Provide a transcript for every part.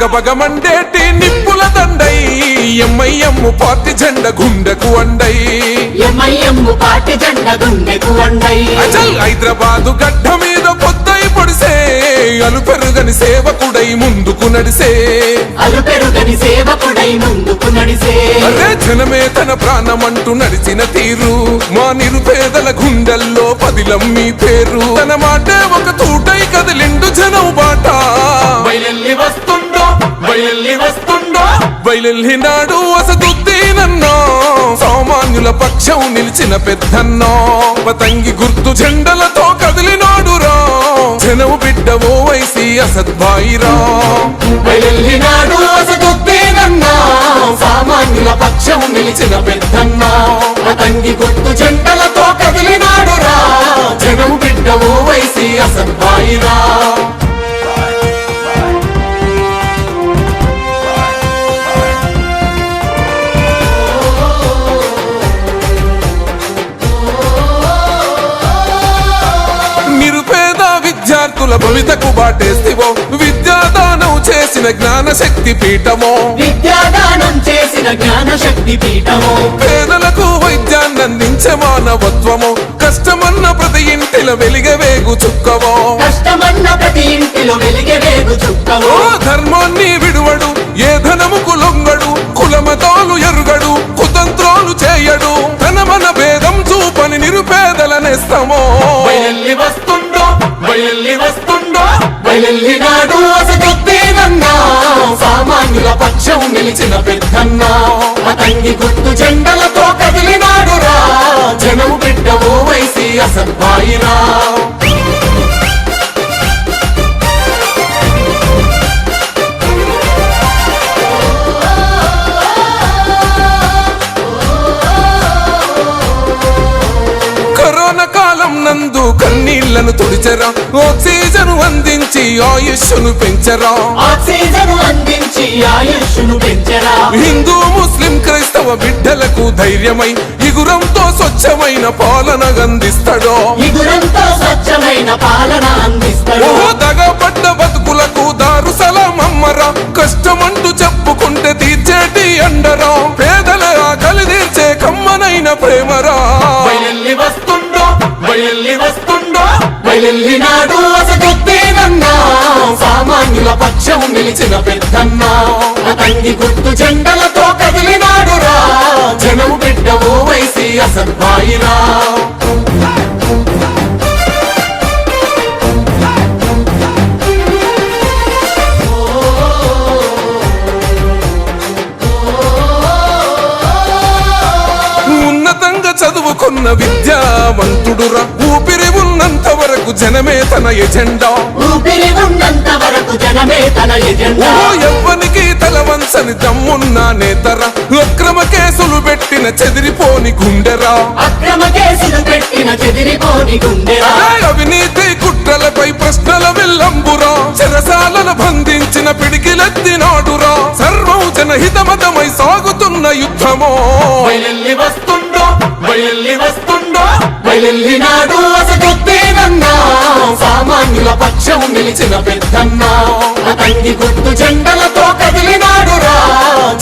బగబగమండేటి నిప్పుల దండై MIM party జెండ గుండెకు అండై ఎంఐఎం పార్టీ జెండ గుండెకు అండై అచల్ హైదరాబాదు గడ్డ మీద పొద్దై పొడిసే అలుపెరుగని సేవకుడై ముందుకు నడిసే అలుపెరుగని సేవకుడై ముందుకు నడిసే అరే జనమే తన ప్రాణమంటూ నడిచిన తీరు మా నిరుపేదల గుండెల్లో పదిలం మీ పేరు తన మాటే ఒక తూటై కదిలిండు జనం బాట బయలెల్లి వస్తుండో బయలెల్లి వస్తుండో బయలెల్లినాడు అసదుద్దీనన్నో సామాన్యుల పక్షం నిలిచిన పెద్దన్నో పతంగి గుర్తు జెండలతో కదిలినాడురా జనము బిడ్డ ఓ వైసి అసద్బాయిరా బయలెల్లినాడు అసదుద్దీనన్నో సామాన్యుల పక్షం నిలిచిన పెద్దన్నో పతంగి గుర్తు జెండలతో కదిలినాడురా జనము బిడ్డ ఓ వైసి అసద్బాయిరా విద్యార్థుల భవితకు బాటేస్తివో విద్యాదానం చేసిన జ్ఞాన శక్తి పీఠమో విద్యాదానం చేసిన జ్ఞాన శక్తి పీఠమో పేదలకు వైద్యాన్ని అందించే మానవత్వమో కష్టమన్న ప్రతి ఇంటిలో వెలిగే వేగు చుక్కవో కష్టమన్న ప్రతి ఇంటిలో వెలిగే వేగు చుక్కవో ధర్మాన్ని విడువడు ఏ ధనముకు లొంగడు కులమతాలు ఎరుగడు కుతంత్రాలు చేయడు తన మన భేదం చూపని నిరుపేదల నేస్తమో బయలెల్లి వస్తుండో బయలెల్లి వస్తుండో బయలెల్లినాడు అసదుద్దీనన్నా సామాన్యుల పక్షం నిలిచిన పెద్దన్నా పతంగి గుర్తు జెండలతో కదిలినాడురా జనం బిడ్డ ఓ వైసి అసద్బాయిరా నందు కన్నీళ్లను తుడిచరా ఆక్సిజన్ అందించి ఆయుష్ను పెంచరా ఆక్సిజన్ అందించి ఆయుష్ను పెంచరా హిందూ ముస్లిం క్రైస్తవ బిడ్డలకు ధైర్యమై ఇగురంతో స్వచ్ఛమైన పాలన అందిస్తాడో ఇగురంతో స్వచ్ఛమైన పాలన అందిస్తాడో దగపడ్డ బతుకులకు దారు సలాం అమ్మరా కష్టమంటూ చెప్పుకుంటే తీర్చేటి అండరా పేదల ఆకలి తీర్చే కమ్మనైన ప్రేమరా బయలెల్లి వస్తుండో బయలెల్లి వస్తుండో బయలెల్లినాడు అసదుద్దీనన్నా సామాన్యుల పక్షం నిలిచిన పెద్దన్నా పతంగి గుర్తు జెండలతో కదిలినాడురా జనం బిడ్డ ఓ వైసి అసద్బాయిరా చదువుకున్న విద్యావంతుడురా ఊపిరి ఉన్నంత వరకు జనమే తన ఎజెండా ఊపిరి ఉన్నంత వరకు జనమే తన ఎజెండా ఎవ్వనికి తల వంచని దమ్మున్న నేతరా అక్రమ కేసులు పెట్టిన చెదిరిపోని గుండెరా అక్రమ కేసులు పెట్టిన చెదిరిపోని గుండెరా అవినీతి కుట్రలపై ప్రశ్నల విల్లంబురా చెరసాలను బంధించిన పిడికిలెత్తినాడురా సర్వం జనహితమతమై సాగుతున్న యుద్ధమో బయలెల్లి వస్తుండో బయలెల్లి వస్తుండో బయలెల్లినాడు అసదుద్దీనన్నా సామాన్యుల పక్షం నిలిచిన పెద్దన్నా పతంగి గుర్తు జెండలతో కదిలినాడురా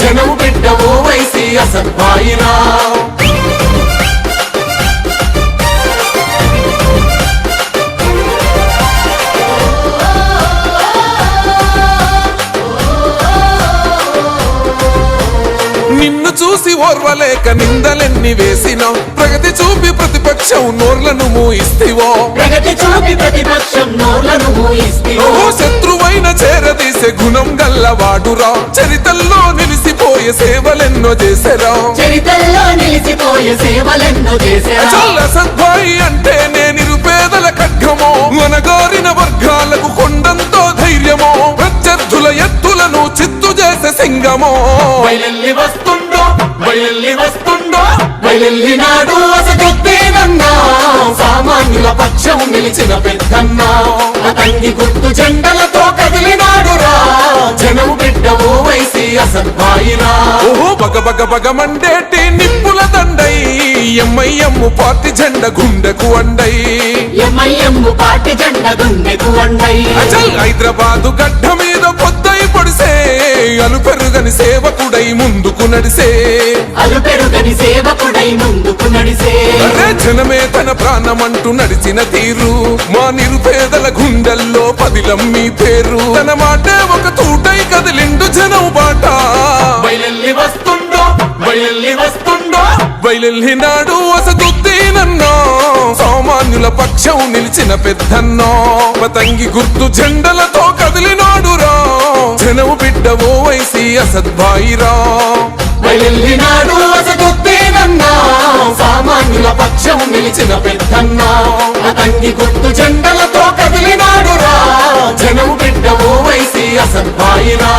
జనం బిడ్డ ఓ వైసి అసద్బాయిరా నిన్ను చూసి ఓర్వలేక నిందలెన్ని వేసినా ప్రగతి చూపి ప్రతిపక్షం నోర్లను మూయిస్తివో ప్రగతి చూపి ప్రతిపక్షం నోర్లను మూయిస్తివో శత్రువైన చేరదీసే గుణం గల్లవాడురా చరితల్లో నిలిసిపోయే సేవలెన్నో చేసరా చరితల్లో నిలిసిపోయే సేవలెన్నో చేసరా అసద్బాయి అంటే నే నిరుపేదల ఖడ్గమో అనగారిన వర్గాలకు కొండంతో ధైర్యమో ప్రత్యర్థుల ఎత్తులను చిత్తు చేసే సింగమో బయలెల్లి వస్తుండో బయలెల్లి వస్తుండో బయలెల్లినాడు అసదుద్దీనన్నా సామాన్యుల పక్షం నిలిచిన పెద్దన్నా పతంగి గుర్తు జెండలతో కదిలినాడురా జనం బిడ్డ ఓ వైసి అసద్బాయిరా బగబగమండేటి నిప్పుల దండై ఎంఐఎం పార్టీ జెండ గుండెకు అండై ఎంఐఎం పార్టీ జెండ గుండెకు అండై అచల్ హైదరాబాదు గడ్డ మీద పొద్దై పొడిసే అలుపెరుగని సేవకుడై ముందుకు నడిసే అలుపెరుగని సేవకుడై ముందుకు నడిసే అరే జనమే తన ప్రాణమంటూ నడిచిన తీరు మా నిరుపేదల గుండెల్లో పదిలం మీ పేరు తన మాటే ఒక తూటై కదిలిండు జనం బాట బయలెల్లి వస్తుండో బయలెల్లి వస్తుండో బయలెల్లినాడు అసదుద్దీనన్నో సామాన్యుల పక్షం నిలిచిన పెద్దన్నో పతంగి గుర్తు జెండలతో కదిలినాడురా జనము బిడ్డ ఓ వైసి అసద్భాయిరా బయలెల్లినాడు అసదుద్దీనన్నా సామాన్యుల పక్షం నిలిచిన పెద్దన్నా అతంగి గుర్తు జెండలతో కదిలినాడురా జనం బిడ్డ ఓ వైసి అసద్భాయిరా